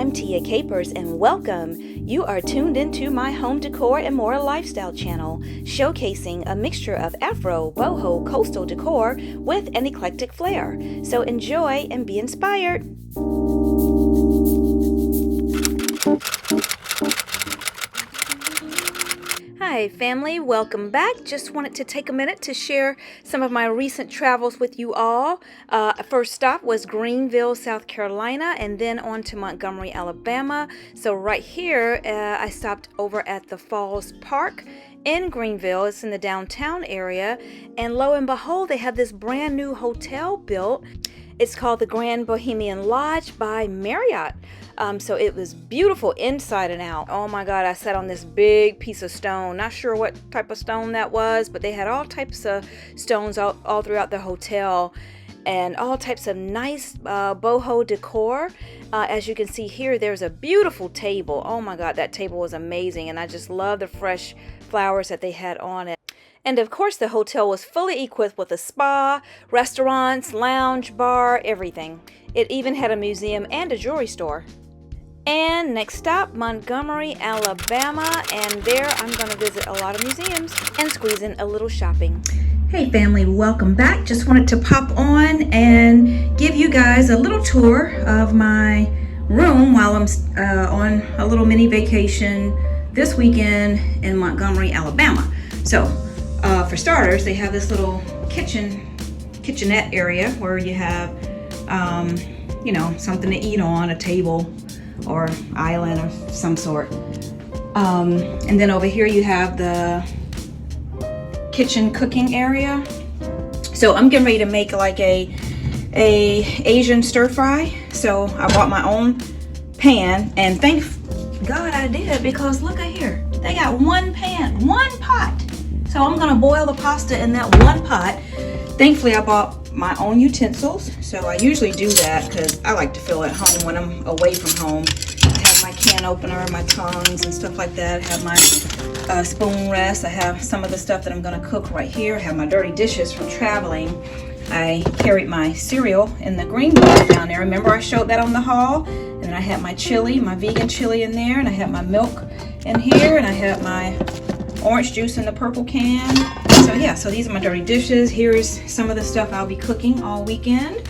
I'm Tia Capers and welcome. You are tuned into my home decor and more lifestyle channel, showcasing a mixture of Afro, boho, coastal decor with an eclectic flair. So enjoy and be inspired. Hi family, welcome back. Just wanted to take a minute to share some of my recent travels with you all. First stop was Greenville, South Carolina, and then on to Montgomery, Alabama. So right here, I stopped over at the Falls Park in Greenville. It's in the downtown area, and lo and behold, they have this brand new hotel built. It's called the Grand Bohemian Lodge by Marriott. So it was beautiful inside and out. Oh my God, I sat on this big piece of stone. Not sure what type of stone that was, but they had all types of stones all throughout the hotel and all types of nice boho decor. As you can see here, there's a beautiful table. Oh my God, that table was amazing. And I just love the fresh flowers that they had on it. And of course, the hotel was fully equipped with a spa, restaurants, lounge, bar, everything. It even had a museum and a jewelry store. And next stop, Montgomery, Alabama, and there I'm going to visit a lot of museums and squeeze in a little shopping. Hey family, welcome back. Just wanted to pop on and give you guys a little tour of my room while I'm on a little mini vacation this weekend in Montgomery, Alabama. So for starters, they have this little kitchenette area where you have something to eat on, a table or island of some sort. And then over here you have the kitchen cooking area. So I'm getting ready to make like a Asian stir fry. So I bought my own pan, and thank God I did, because look at here. They got one pan, one pot. So I'm gonna boil the pasta in that one pot. Thankfully I bought my own utensils. So I usually do that because I like to feel at home when I'm away from home. I have my can opener, my tongs and stuff like that. I have my spoon rest. I have some of the stuff that I'm gonna cook right here. I have my dirty dishes from traveling. I carried my cereal in the green bowl down there. Remember I showed that on the haul? And then I had my chili, my vegan chili in there, and I have my milk in here, and I have my orange juice in the purple can. So yeah, so these are my dirty dishes. Here's some of the stuff I'll be cooking all weekend.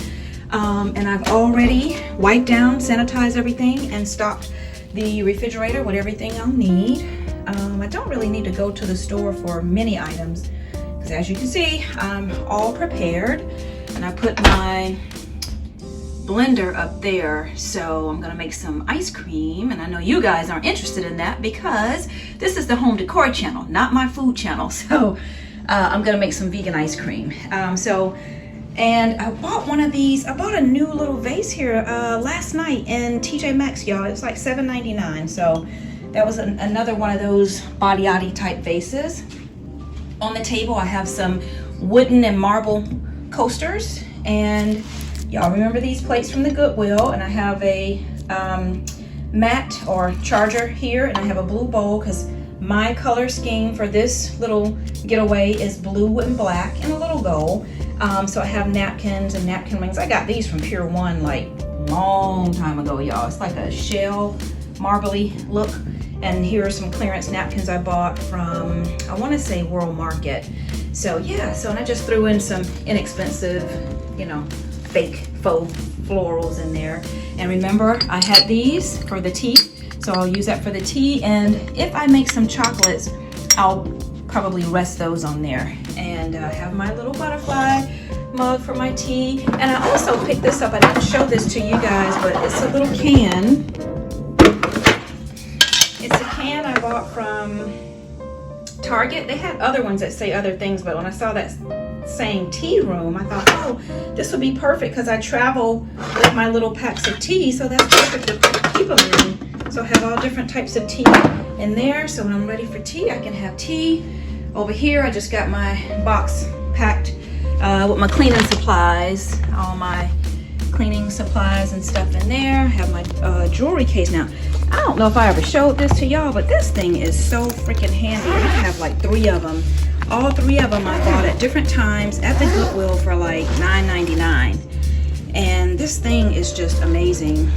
And I've already wiped down, sanitized everything, and stocked the refrigerator with everything I'll need. I don't really need to go to the store for many items, because as you can see, I'm all prepared. And I put my blender up there, so I'm gonna make some ice cream, and I know you guys aren't interested in that because this is the home decor channel, not my food channel. So I'm gonna make some vegan ice cream. And I bought one of these. I bought a new little vase here last night in TJ Maxx, y'all. It's like $7.99. So that was another one of those body type vases. On the table I have some wooden and marble coasters, and y'all remember these plates from the Goodwill, and I have a mat or charger here, and I have a blue bowl because my color scheme for this little getaway is blue and black and a little gold. So I have napkins and napkin rings. I got these from Pier 1 like long time ago, y'all. It's like a shell marbly look. And here are some clearance napkins I bought from, I want to say World Market. So yeah, and I just threw in some inexpensive, fake faux florals in there. And remember, I had these for the tea, so I'll use that for the tea. And if I make some chocolates, I'll probably rest those on there. And I have my little butterfly mug for my tea. And I also picked this up. I didn't show this to you guys, but it's a little can. It's a can I bought from Target. They had other ones that say other things, but when I saw that saying tea room, I thought, oh, this would be perfect because I travel with my little packs of tea, so that's perfect to keep them in. So I have all different types of tea in there, so when I'm ready for tea, I can have tea. Over here, I just got my box packed with my cleaning supplies, all my cleaning supplies and stuff in there. I have my jewelry case. Now, I don't know if I ever showed this to y'all, but this thing is so freaking handy. I have like 3 of them. All 3 of them I bought at different times at the Goodwill for like $9.99. And this thing is just amazing.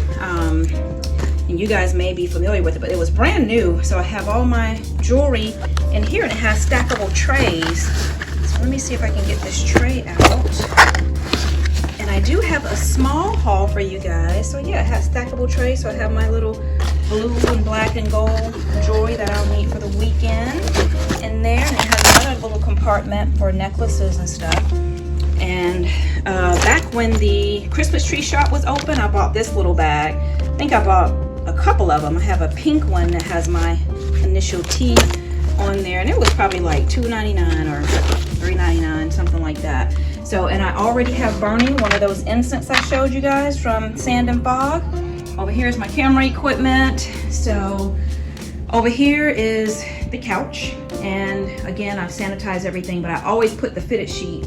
and you guys may be familiar with it, but it was brand new. So I have all my jewelry in here, and it has stackable trays. So let me see if I can get this tray out. And I do have a small haul for you guys. So yeah, it has stackable trays. So I have my little blue and black and gold jewelry that I'll need for the weekend in there. And it has another little compartment for necklaces and stuff. And back when the Christmas tree shop was open, I bought this little bag. I think I bought a couple of them. I have a pink one that has my initial T on there, and it was probably like $2.99 or $3.99, something like that. So, and I already have burning one of those incense I showed you guys from Sand and Fog. Over here is my camera equipment. So over here is the couch, and again, I've sanitized everything, but I always put the fitted sheet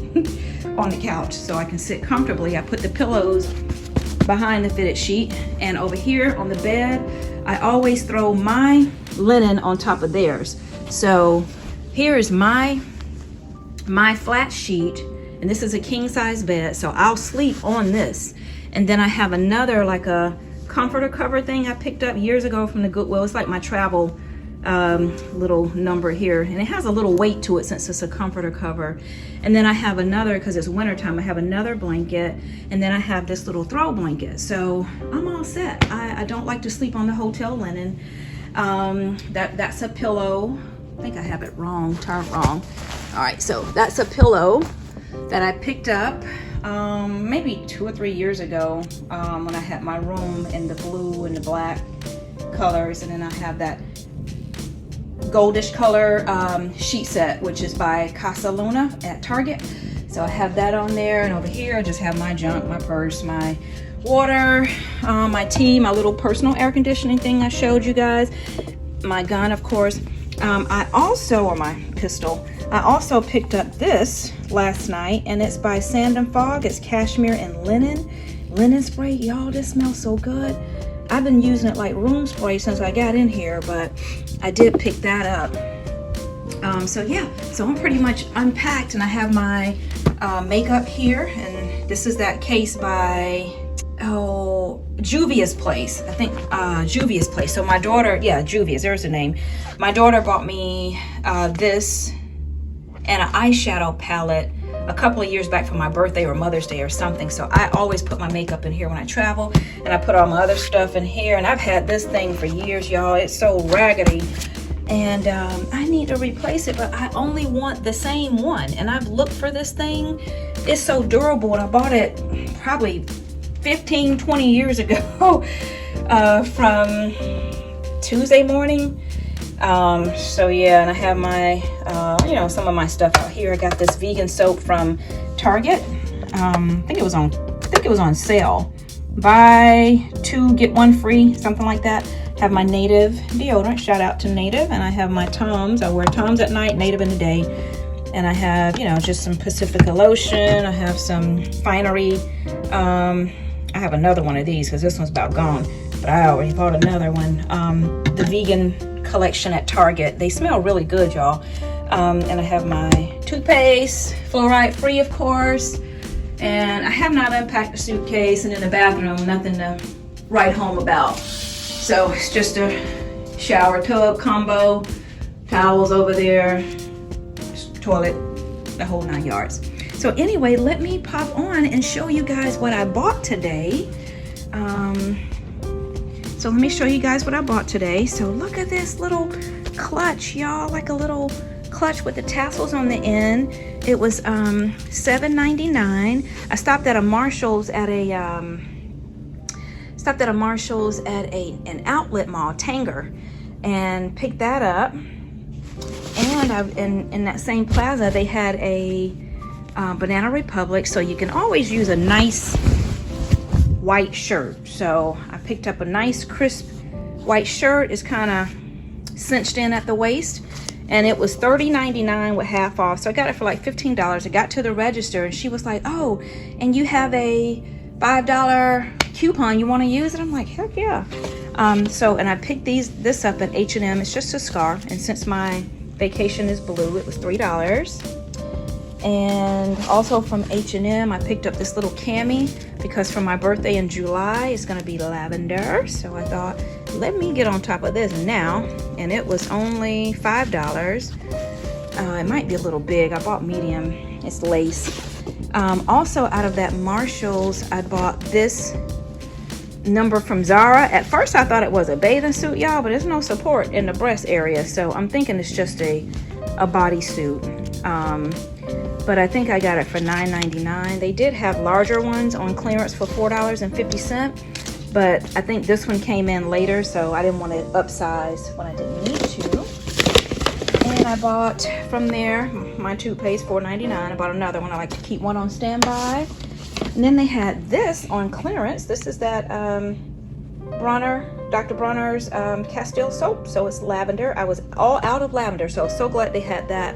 on the couch so I can sit comfortably. I put the pillows behind the fitted sheet, and over here on the bed, I always throw my linen on top of theirs. So here is my flat sheet, and this is a king size bed, so I'll sleep on this. And then I have another, like a comforter cover thing I picked up years ago from the Goodwill. It's like my travel little number here, and it has a little weight to it since it's a comforter cover. And then I have another, because it's wintertime, I have another blanket, and then I have this little throw blanket. So I'm all set. I don't like to sleep on the hotel linen. That's a pillow. I think I have it wrong, turned wrong. All right, so that's a pillow that I picked up maybe 2 or 3 years ago when I had my room in the blue and the black colors. And then I have that goldish color sheet set, which is by Casa Luna at Target. So I have that on there, and over here I just have my junk, my purse, my water, my tea, my little personal air conditioning thing I showed you guys, my gun, of course. I also, or my pistol, I also picked up this last night, and it's by Sand and Fog. It's cashmere and linen spray. Y'all, this smells so good. I've been using it like room spray since I got in here, but I did pick that up. So yeah, so I'm pretty much unpacked, and I have my makeup here, and this is that case by Juvia's Place. I think Juvia's Place. So my daughter, yeah, Juvia's, there's the name. My daughter bought me this and an eyeshadow palette a couple of years back for my birthday or Mother's Day or something. So I always put my makeup in here when I travel, and I put all my other stuff in here. And I've had this thing for years, y'all. It's so raggedy, and I need to replace it, but I only want the same one. And I've looked for this thing. It's so durable, and I bought it probably 15-20 years ago from Tuesday Morning. So yeah, and I have my some of my stuff out here. I got this vegan soap from Target. I think it was on sale. Buy 2 get 1 free, something like that. Have my Native deodorant, shout out to Native, and I have my Toms. I wear Toms at night, Native in the day. And I have, just some Pacifica lotion. I have some Finery. I have another one of these because this one's about gone, but I already bought another one. The vegan collection at Target. They smell really good, y'all. And I have my toothpaste, fluoride free, of course. And I have not unpacked the suitcase, and in the bathroom, nothing to write home about. So it's just a shower tub combo, towels over there, toilet, the whole 9 yards. So anyway, let me pop on and show you guys what I bought today. So let me show you guys what I bought today. So look at this little clutch, y'all, like a little clutch with the tassels on the end. It was $7.99. I stopped at a Marshall's at an outlet mall, Tanger, and picked that up. And in that same plaza, they had a Banana Republic, so you can always use a nice white shirt. So I picked up a nice crisp white shirt. It's kind of cinched in at the waist, and it was $30.99 with half off. So I got it for like $15. I got to the register, and she was like, "Oh, and you have a $5 coupon. You want to use it?" I'm like, "Heck yeah!" And I picked this up at H&M. It's just a scarf, and since my vacation is blue, it was $3. And also from H&M, I picked up this little cami because for my birthday in July, it's gonna be lavender. So I thought, let me get on top of this now. And it was only $5. It might be a little big. I bought medium, it's lace. Also out of that Marshalls, I bought this number from Zara. At first I thought it was a bathing suit, y'all, but there's no support in the breast area. So I'm thinking it's just a bodysuit. But I think I got it for $9.99. They did have larger ones on clearance for $4.50, but I think this one came in later, so I didn't want to upsize when I didn't need to. And I bought from there, my toothpaste, $4.99. I bought another one. I like to keep one on standby. And then they had this on clearance. This is that Dr. Bronner's Castile soap. So it's lavender. I was all out of lavender, so glad they had that.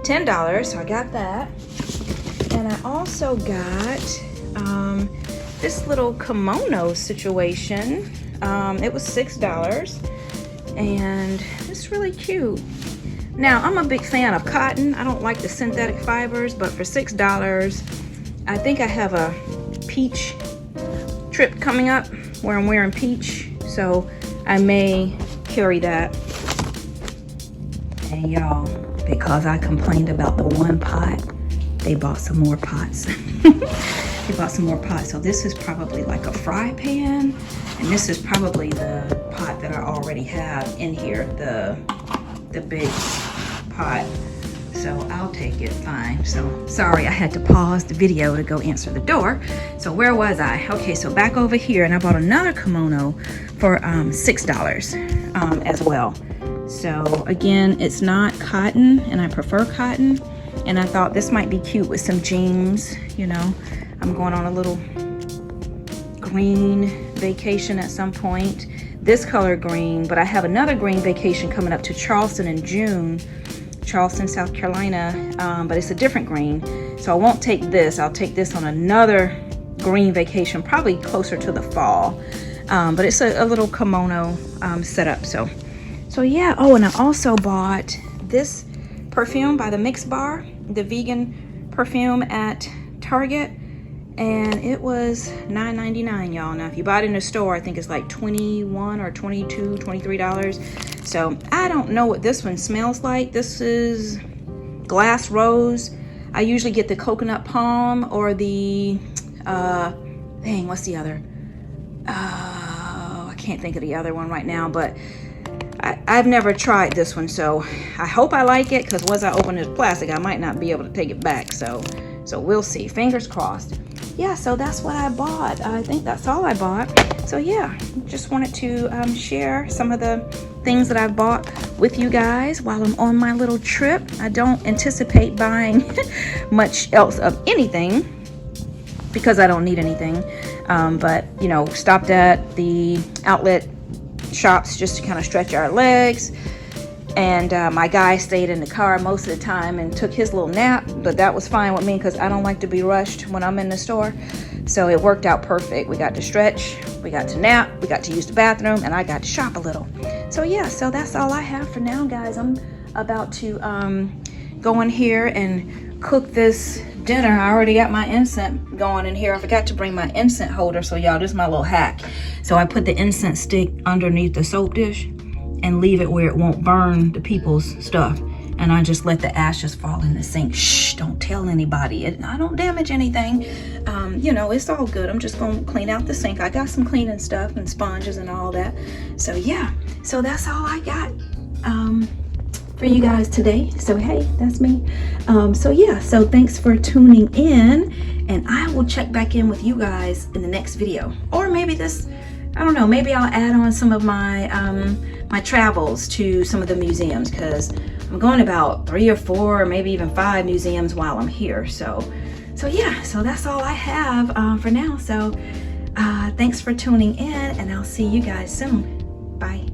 $10, so I got that. And I also got this little kimono situation. It was $6, and it's really cute. Now, I'm a big fan of cotton. I don't like the synthetic fibers, but for $6, I think I have a peach trip coming up where I'm wearing peach, so I may carry that. And y'all, because I complained about the one pot, they bought some more pots. They bought some more pots. So this is probably like a fry pan, and this is probably the pot that I already have in here, the big pot. So I'll take it, fine. So sorry, I had to pause the video to go answer the door. So where was I? Okay, so back over here, and I bought another kimono for $6 as well. So again, it's not cotton, and I prefer cotton. And I thought this might be cute with some jeans. You know, I'm going on a little green vacation at some point. This color green, but I have another green vacation coming up to Charleston in June. Charleston, South Carolina, but it's a different green. So I won't take this. I'll take this on another green vacation, probably closer to the fall. But it's a little kimono setup. So yeah. Oh, and I also bought this perfume by the Mix Bar, the vegan perfume at Target, and it was $9.99, y'all. Now, if you buy it in the store, I think it's like $21 or $22, $23. So I don't know what this one smells like. This is Glass Rose. I usually get the Coconut Palm or the, what's the other? I can't think of the other one right now, but I've never tried this one, so I hope I like it, because once I open this plastic, I might not be able to take it back. So we'll see. Fingers crossed. Yeah, so that's what I bought. I think that's all I bought. So yeah, just wanted to share some of the things that I've bought with you guys while I'm on my little trip. I don't anticipate buying much else of anything because I don't need anything. But, you know, stopped at the outlet shops just to kind of stretch our legs. And my guy stayed in the car most of the time and took his little nap, but that was fine with me because I don't like to be rushed when I'm in the store. So it worked out perfect. We got to stretch, we got to nap, we got to use the bathroom, and I got to shop a little. So yeah, so that's all I have for now, guys. I'm about to go in here and cook this dinner. I already got my incense going in here. I forgot to bring my incense holder, so y'all, this is my little hack. So I put the incense stick underneath the soap dish and leave it where it won't burn the people's stuff. And I just let the ashes fall in the sink. Shh, don't tell anybody. I don't damage anything. You know, it's all good. I'm just gonna clean out the sink. I got some cleaning stuff and sponges and all that. So yeah, so that's all I got for you guys today. So hey, that's me. So yeah, so thanks for tuning in, and I will check back in with you guys in the next video. Or maybe this, I don't know, maybe I'll add on some of my my travels to some of the museums, because I'm going about 3 or 4 or maybe even 5 museums while I'm here. So yeah, so that's all I have for now. So thanks for tuning in, and I'll see you guys soon. Bye.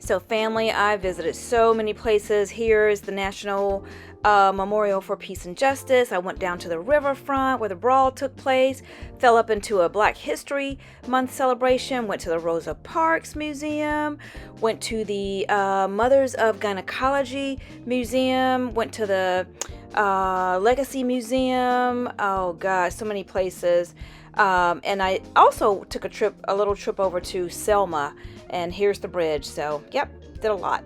So family, I visited so many places. Here's the National Memorial for Peace and Justice. I went down to the riverfront where the brawl took place, fell up into a Black History Month celebration, went to the Rosa Parks Museum, went to the Mothers of Gynecology Museum, went to the Legacy Museum. Oh gosh, so many places. And I also took a little trip over to Selma, and here's the bridge. So, yep, did a lot.